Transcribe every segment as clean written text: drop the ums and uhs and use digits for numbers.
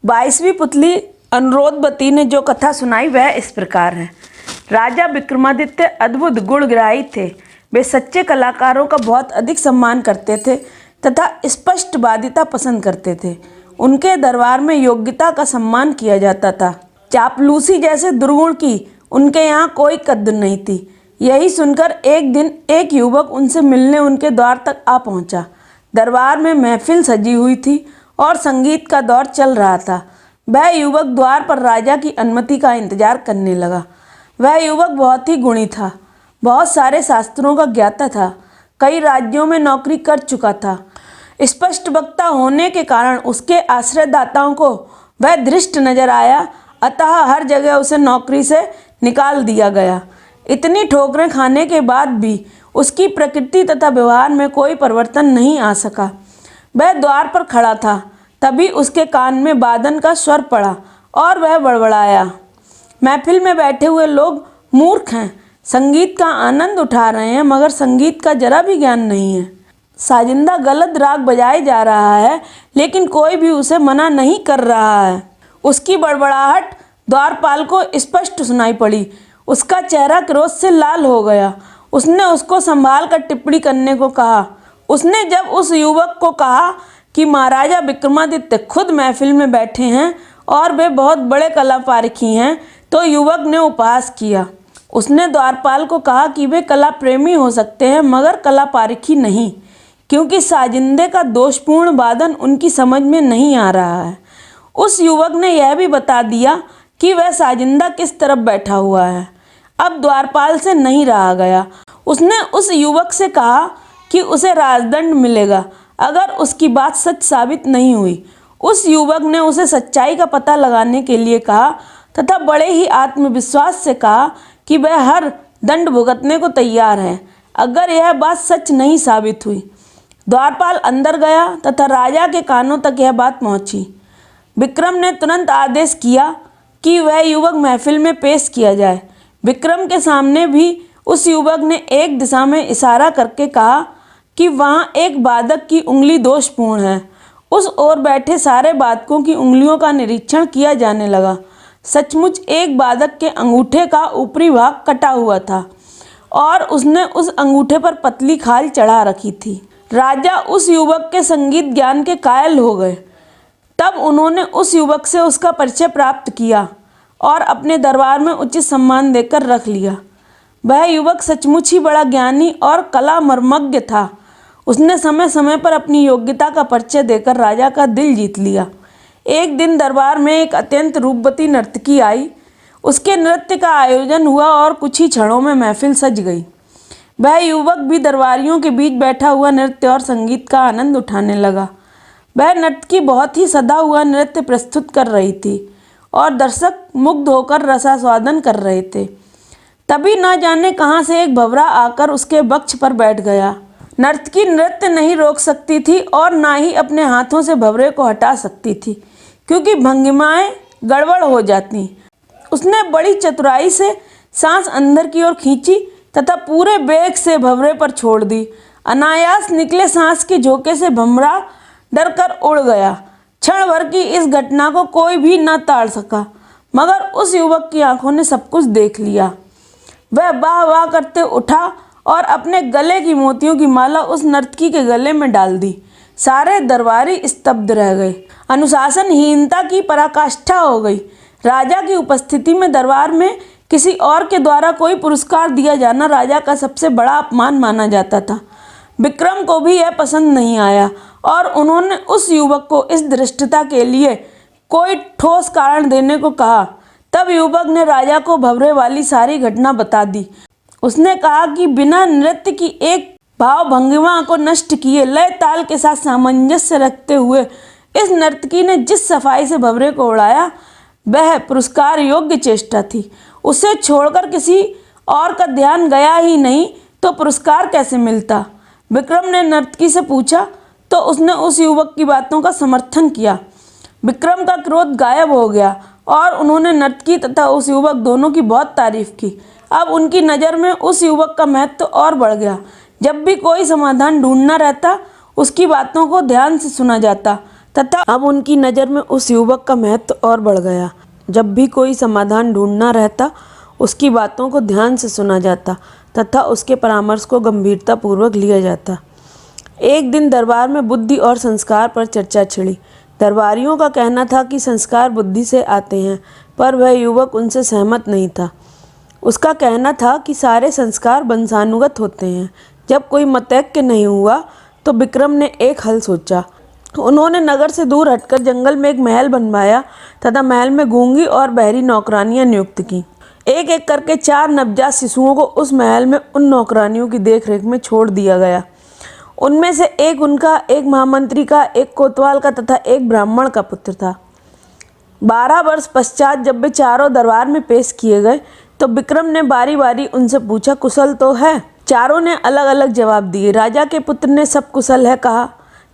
22वीं पुतली अनुरोधवती ने जो कथा सुनाई वह इस प्रकार है। राजा विक्रमादित्य अद्भुत गुणग्राही थे। वे सच्चे कलाकारों का बहुत अधिक सम्मान करते थे तथा स्पष्टवादिता पसंद करते थे। उनके दरबार में योग्यता का सम्मान किया जाता था। चापलूसी जैसे दुर्गुण की उनके यहाँ कोई कद्र नहीं थी। यही सुनकर एक दिन एक युवक उनसे मिलने उनके द्वार तक आ पहुँचा। दरबार में महफिल सजी हुई थी और संगीत का दौर चल रहा था। वह युवक द्वार पर राजा की अनुमति का इंतजार करने लगा। वह युवक बहुत ही गुणी था, बहुत सारे शास्त्रों का ज्ञाता था, कई राज्यों में नौकरी कर चुका था। स्पष्ट वक्ता होने के कारण उसके आश्रयदाताओं को वह धृष्ट नजर आया, अतः हर जगह उसे नौकरी से निकाल दिया गया। इतनी ठोकरें खाने के बाद भी उसकी प्रकृति तथा व्यवहार में कोई परिवर्तन नहीं आ सका। वह द्वार पर खड़ा था, तभी उसके कान में वादन का स्वर पड़ा और वह बड़बड़ाया, महफिल में बैठे हुए लोग मूर्ख हैं, संगीत का आनंद उठा रहे हैं मगर संगीत का जरा भी ज्ञान नहीं है। साजिंदा गलत राग बजाए जा रहा है लेकिन कोई भी उसे मना नहीं कर रहा है। उसकी बड़बड़ाहट द्वारपाल को स्पष्ट सुनाई पड़ी। उसका चेहरा क्रोध से लाल हो गया। उसने उसको संभाल कर टिप्पणी करने को कहा। उसने जब उस युवक को कहा कि महाराजा विक्रमादित्य खुद महफिल में बैठे हैं और वे बहुत बड़े कला पारखी हैं, तो युवक ने उपहास किया। उसने द्वारपाल को कहा कि वे कला प्रेमी हो सकते हैं मगर कला पारखी नहीं, क्योंकि साजिंदे का दोषपूर्ण वादन उनकी समझ में नहीं आ रहा है। उस युवक ने यह भी बता दिया कि वह साजिंदा किस तरफ बैठा हुआ है। अब द्वारपाल से नहीं रहा गया। उसने उस युवक से कहा कि उसे राजदंड मिलेगा अगर उसकी बात सच साबित नहीं हुई। उस युवक ने उसे सच्चाई का पता लगाने के लिए कहा तथा बड़े ही आत्मविश्वास से कहा कि वह हर दंड भुगतने को तैयार है अगर यह बात सच नहीं साबित हुई। द्वारपाल अंदर गया तथा राजा के कानों तक यह बात पहुंची। विक्रम ने तुरंत आदेश किया कि वह युवक महफिल में पेश किया जाए। विक्रम के सामने भी उस युवक ने एक दिशा में इशारा करके कहा कि वहाँ एक वादक की उंगली दोषपूर्ण है। उस ओर बैठे सारे वादकों की उंगलियों का निरीक्षण किया जाने लगा। सचमुच एक वादक के अंगूठे का ऊपरी भाग कटा हुआ था और उसने उस अंगूठे पर पतली खाल चढ़ा रखी थी। राजा उस युवक के संगीत ज्ञान के कायल हो गए। तब उन्होंने उस युवक से उसका परिचय प्राप्त किया और अपने दरबार में उचित सम्मान देकर रख लिया। वह युवक सचमुच ही बड़ा ज्ञानी और कला मर्मज्ञ था। उसने समय समय पर अपनी योग्यता का परिचय देकर राजा का दिल जीत लिया। एक दिन दरबार में एक अत्यंत रूपवती नर्तकी आई। उसके नृत्य का आयोजन हुआ और कुछ ही क्षणों में महफिल सज गई। वह युवक भी दरबारियों के बीच बैठा हुआ नृत्य और संगीत का आनंद उठाने लगा। वह नर्तकी बहुत ही सधा हुआ नृत्य प्रस्तुत कर रही थी और दर्शक मुग्ध होकर रसास्वादन कर रहे थे। तभी न जाने कहाँ से एक भंवरा आकर उसके वक्ष पर बैठ गया। नर्तकी नृत्य नहीं रोक सकती थी और ना ही अपने हाथों से भंवरे को हटा सकती थी, क्योंकि भंगिमाएं गड़बड़ हो जाती। उसने बड़ी चतुराई से सांस अंदर की ओर खींची तथा पूरे वेग से भंवरे पर छोड़ दी। अनायास निकले सांस के झोंके से भंवरा डरकर उड़ गया। क्षण भर की इस घटना को कोई भी न टाल सका, मगर उस युवक की आंखों ने सब कुछ देख लिया। वह वाह वाह करते उठा और अपने गले की मोतियों की माला उस नर्तकी के गले में डाल दी। सारे दरबारी स्तब्ध रह गए। अनुशासनहीनता की पराकाष्ठा हो गई। राजा की उपस्थिति में दरबार में किसी और के द्वारा कोई पुरस्कार दिया जाना राजा का सबसे बड़ा अपमान माना जाता था। विक्रम को भी यह पसंद नहीं आया और उन्होंने उस युवक को इस धृष्टता के लिए कोई ठोस कारण देने को कहा। तब युवक ने राजा को भंवरे वाली सारी घटना बता दी। उसने कहा कि बिना नृत्य की एक भाव भंगिमा को नष्ट किए लय ताल के साथ सामंजस्य रखते हुए इस नर्तकी ने जिस सफाई से भंवरे को उड़ाया वह पुरस्कार योग्य चेष्टा थी। उसे छोड़कर किसी और का ध्यान गया ही नहीं तो पुरस्कार कैसे मिलता। विक्रम ने नर्तकी से पूछा तो उसने उस युवक की बातों का समर्थन किया। विक्रम का क्रोध गायब हो गया और उन्होंने नर्तकी तथा उस युवक दोनों की बहुत तारीफ की। अब उनकी नज़र में उस युवक का महत्व और बढ़ गया। जब भी कोई समाधान ढूंढना रहता उसकी बातों को ध्यान से सुना जाता तथा अब उनकी नज़र में उस युवक का महत्व और बढ़ गया। जब भी कोई समाधान ढूंढना रहता, उसकी बातों को ध्यान से सुना जाता तथा उसके परामर्श को गंभीरतापूर्वक लिया जाता। एक दिन दरबार में बुद्धि और संस्कार पर चर्चा छिड़ी। दरबारियों का कहना था कि संस्कार बुद्धि से आते हैं, पर वह युवक उनसे सहमत नहीं था। उसका कहना था कि सारे संस्कार वंशानुगत होते हैं। जब कोई मतैक्य नहीं हुआ तो विक्रम ने एक हल सोचा। उन्होंने नगर से दूर हटकर जंगल में एक महल बनवाया तथा महल में गूंगी और बहरी नौकरानियां नियुक्त की। एक एक करके 4 नवजात शिशुओं को उस महल में उन नौकरानियों की देखरेख में छोड़ दिया गया। उनमें से एक उनका, एक महामंत्री का, एक कोतवाल का तथा एक ब्राह्मण का पुत्र था। 12 वर्ष पश्चात जब वे चारों दरबार में पेश किए गए तो विक्रम ने बारी बारी उनसे पूछा, कुशल तो है? चारों ने अलग अलग जवाब दिए। राजा के पुत्र ने सब कुशल है कहा,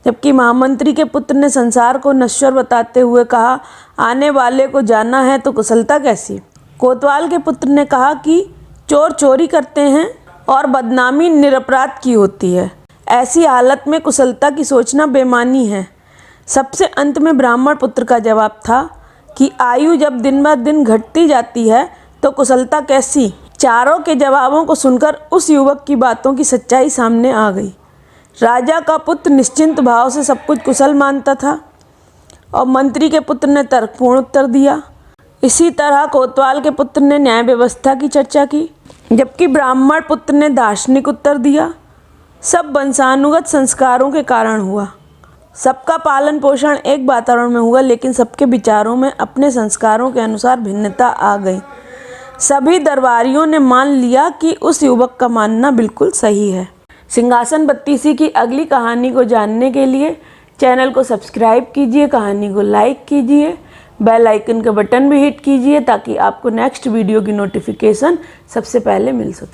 जबकि महामंत्री के पुत्र ने संसार को नश्वर बताते हुए कहा, आने वाले को जाना है तो कुशलता कैसी? कोतवाल के पुत्र ने कहा कि चोर चोरी करते हैं और बदनामी निरपराध की होती है, ऐसी हालत में कुशलता की सोचना बेमानी है। सबसे अंत में ब्राह्मण पुत्र का जवाब था कि आयु जब दिन ब दिन घटती जाती है तो कुशलता कैसी? चारों के जवाबों को सुनकर उस युवक की बातों की सच्चाई सामने आ गई। राजा का पुत्र निश्चिंत भाव से सब कुछ कुशल मानता था और मंत्री के पुत्र ने तर्कपूर्ण उत्तर दिया। इसी तरह कोतवाल के पुत्र ने न्याय व्यवस्था की चर्चा की, जबकि ब्राह्मण पुत्र ने दार्शनिक उत्तर दिया। सब वंशानुगत संस्कारों के कारण हुआ। सबका पालन पोषण एक वातावरण में हुआ, लेकिन सबके विचारों में अपने संस्कारों के अनुसार भिन्नता आ गई। सभी दरबारियों ने मान लिया कि उस युवक का मानना बिल्कुल सही है। सिंहासन बत्तीसी की अगली कहानी को जानने के लिए चैनल को सब्सक्राइब कीजिए, कहानी को लाइक कीजिए, बेल आइकन का बटन भी हिट कीजिए ताकि आपको नेक्स्ट वीडियो की नोटिफिकेशन सबसे पहले मिल सके।